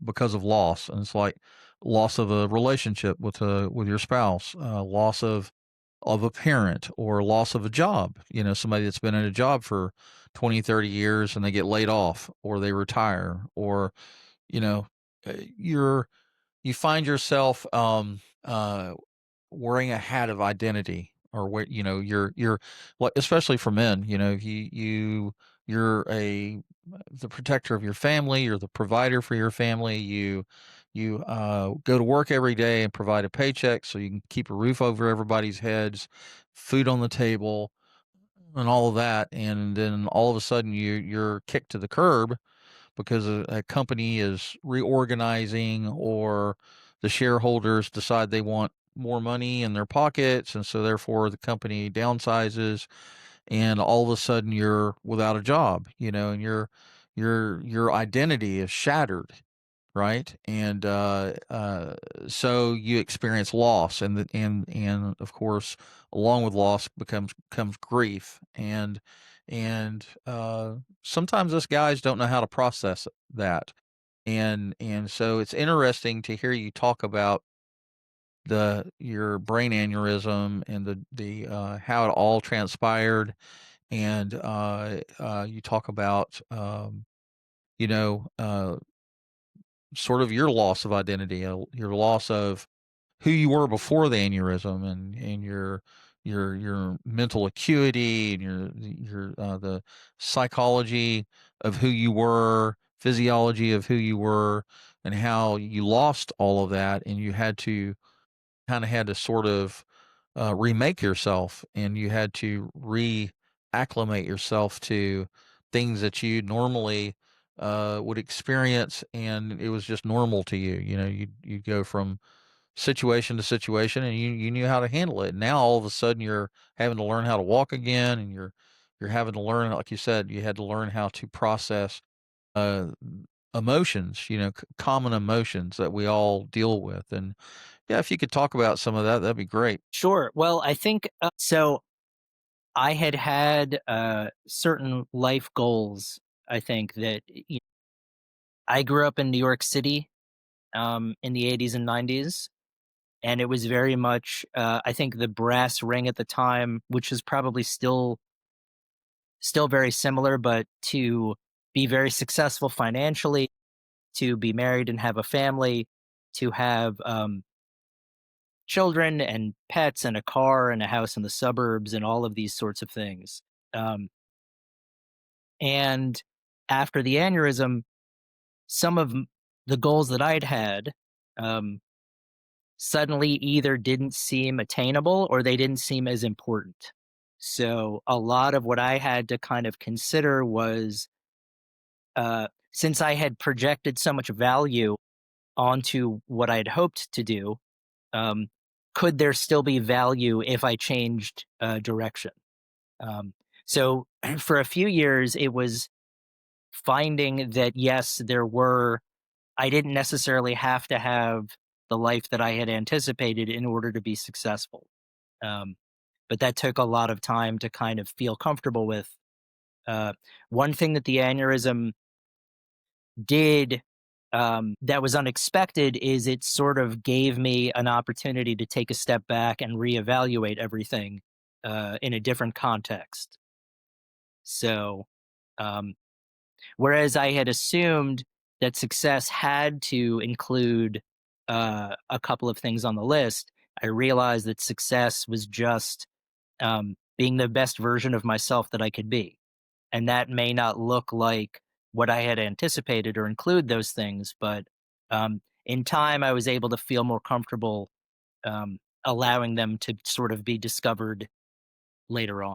because of loss. And it's like loss of a relationship with your spouse, loss of a parent, or loss of a job. Somebody that's been in a job for 20, 30 years and they get laid off, or they retire, or you know, you're you find yourself wearing a hat of identity, or where you're like, especially for men, you're a the protector of your family, you're the provider for your family, you go to work every day and provide a paycheck so you can keep a roof over everybody's heads, food on the table, and all of that. And then all of a sudden you're kicked to the curb because a company is reorganizing, or the shareholders decide they want more money in their pockets, and so therefore the company downsizes, and all of a sudden you're without a job, and your identity is shattered, right? And so you experience loss, and of course, along with loss comes grief, and sometimes us guys don't know how to process that, and so it's interesting to hear you talk about your brain aneurysm, and the how it all transpired, and you talk about you know uh, sort of your loss of identity, your loss of who you were before the aneurysm, and your mental acuity, and your the psychology of who you were, physiology of who you were, and how you lost all of that, and you had to sort of remake yourself, and you had to reacclimate yourself to things that you normally would experience, and it was just normal to you. You go from situation to situation, and you knew how to handle it. Now all of a sudden you're having to learn how to walk again, and you're having to learn, like you said, you had to learn how to process uh, emotions, common emotions that we all deal with. And yeah, if you could talk about some of that, that'd be great. Sure. Well, I think so. I had certain life goals. I think that I grew up in New York City in the 80s and 90s, and it was very much, I think, the brass ring at the time, which is probably still very similar, but to be very successful financially, to be married and have a family, to have children and pets and a car and a house in the suburbs and all of these sorts of things. Um, and after the aneurysm, some of the goals that I'd had um, suddenly either didn't seem attainable or they didn't seem as important. So a lot of what I had to kind of consider was, since I had projected so much value onto what I had hoped to do, um, could there still be value if I changed direction? Um, so for a few years, it was finding that yes, I didn't necessarily have to have the life that I had anticipated in order to be successful. Um, but that took a lot of time to kind of feel comfortable with. Uh, One thing that the aneurysm did, that was unexpected, is it sort of gave me an opportunity to take a step back and reevaluate everything in a different context. So, um, whereas I had assumed that success had to include a couple of things on the list, I realized that success was just being the best version of myself that I could be. And that may not look like what I had anticipated or include those things, but in time, I was able to feel more comfortable allowing them to sort of be discovered later on.